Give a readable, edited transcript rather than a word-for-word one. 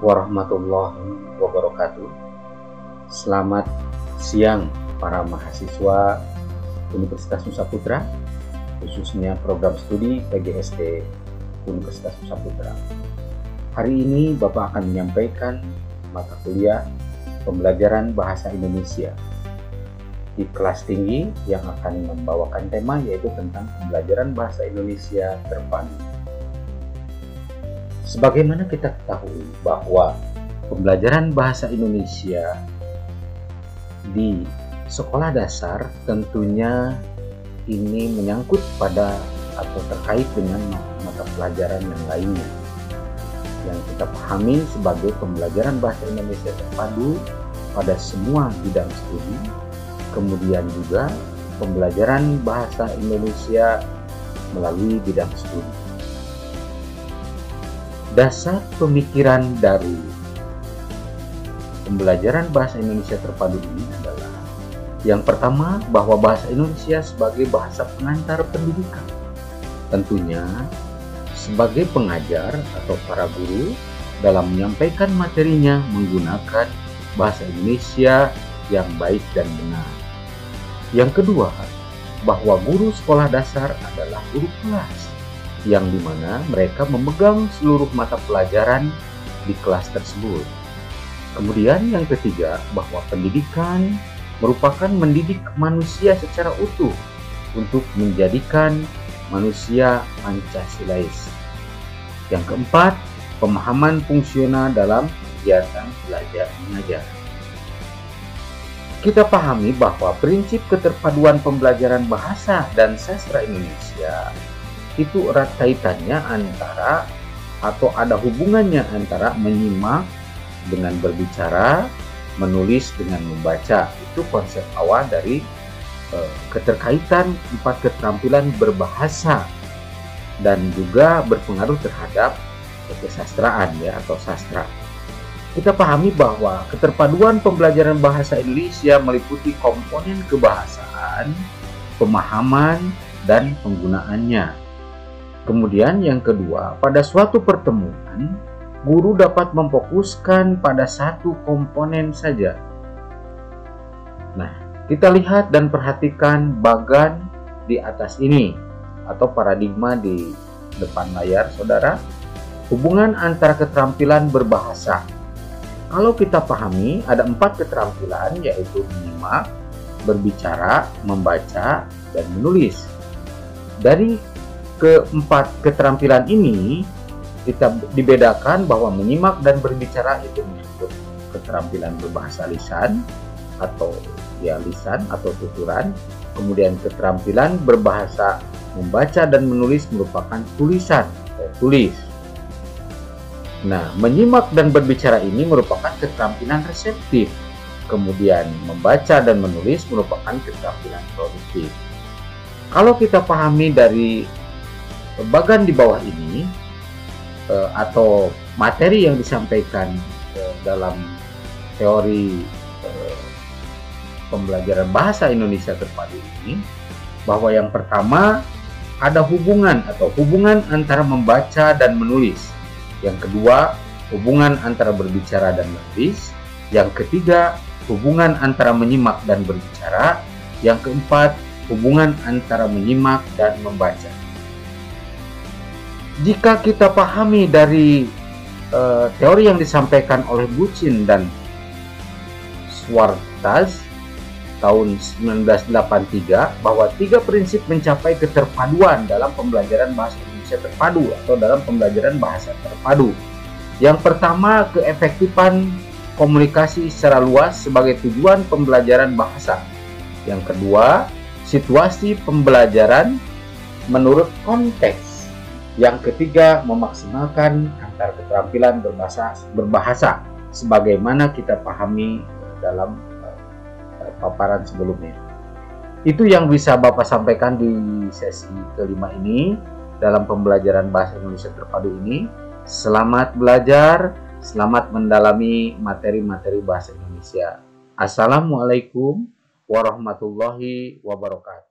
warahmatullahi wabarakatuh. Selamat siang para mahasiswa Universitas Nusa Putra, khususnya program studi PGSD Universitas Nusa Putra. Hari ini Bapak akan menyampaikan mata kuliah pembelajaran bahasa Indonesia di kelas tinggi yang akan membawakan tema yaitu tentang pembelajaran bahasa Indonesia terpadu. Sebagaimana kita ketahui bahwa pembelajaran bahasa Indonesia di sekolah dasar tentunya ini menyangkut pada atau terkait dengan mata pelajaran yang lainnya yang kita pahami sebagai pembelajaran bahasa Indonesia terpadu pada semua bidang studi, kemudian juga pembelajaran bahasa Indonesia melalui bidang studi. Dasar pemikiran dari pembelajaran bahasa Indonesia terpadu ini adalah yang pertama, bahwa bahasa Indonesia sebagai bahasa pengantar pendidikan. Tentunya sebagai pengajar atau para guru dalam menyampaikan materinya menggunakan bahasa Indonesia yang baik dan benar. Yang kedua, bahwa guru sekolah dasar adalah guru kelas yang dimana mereka memegang seluruh mata pelajaran di kelas tersebut. Kemudian yang ketiga, bahwa pendidikan merupakan mendidik manusia secara utuh untuk menjadikan manusia Pancasilais. Yang keempat, pemahaman fungsional dalam kegiatan belajar mengajar. Kita pahami bahwa prinsip keterpaduan pembelajaran bahasa dan sastra Indonesia itu erat kaitannya antara atau ada hubungannya antara menyimak dengan berbicara, menulis dengan membaca. Itu konsep awal dari keterkaitan 4 keterampilan berbahasa dan juga berpengaruh terhadap kesastraan ya atau sastra. Kita pahami bahwa keterpaduan pembelajaran bahasa Indonesia meliputi komponen kebahasaan, pemahaman, dan penggunaannya. Kemudian yang kedua, pada suatu pertemuan, guru dapat memfokuskan pada satu komponen saja. Nah, kita lihat dan perhatikan bagan di atas ini atau paradigma di depan layar saudara. Hubungan antara keterampilan berbahasa. Kalau kita pahami ada 4 keterampilan yaitu menyimak, berbicara, membaca, dan menulis. Dari keempat keterampilan ini kita dibedakan bahwa menyimak dan berbicara itu menyangkut keterampilan berbahasa lisan atau ya lisan atau tuturan. Kemudian keterampilan berbahasa membaca dan menulis merupakan tulisan atau tulis. Nah, menyimak dan berbicara ini merupakan keterampilan reseptif. Kemudian membaca dan menulis merupakan keterampilan produktif. Kalau kita pahami dari bagan di bawah ini atau materi yang disampaikan dalam teori pembelajaran bahasa Indonesia terpadu ini, bahwa yang pertama ada hubungan antara membaca dan menulis. Yang kedua, hubungan antara berbicara dan menulis. Yang ketiga, hubungan antara menyimak dan berbicara. Yang keempat, hubungan antara menyimak dan membaca. Jika kita pahami dari teori yang disampaikan oleh Bucin dan Schwartz tahun 1983 bahwa 3 prinsip mencapai keterpaduan dalam pembelajaran bahasa Indonesia terpadu atau dalam pembelajaran bahasa terpadu. Yang pertama, keefektifan komunikasi secara luas sebagai tujuan pembelajaran bahasa. Yang kedua, situasi pembelajaran menurut konteks. Yang ketiga, memaksimalkan antar keterampilan berbahasa sebagaimana kita pahami dalam paparan sebelumnya. Itu yang bisa Bapak sampaikan di sesi kelima ini dalam pembelajaran bahasa Indonesia terpadu ini. Selamat belajar, selamat mendalami materi-materi bahasa Indonesia. Assalamualaikum warahmatullahi wabarakatuh.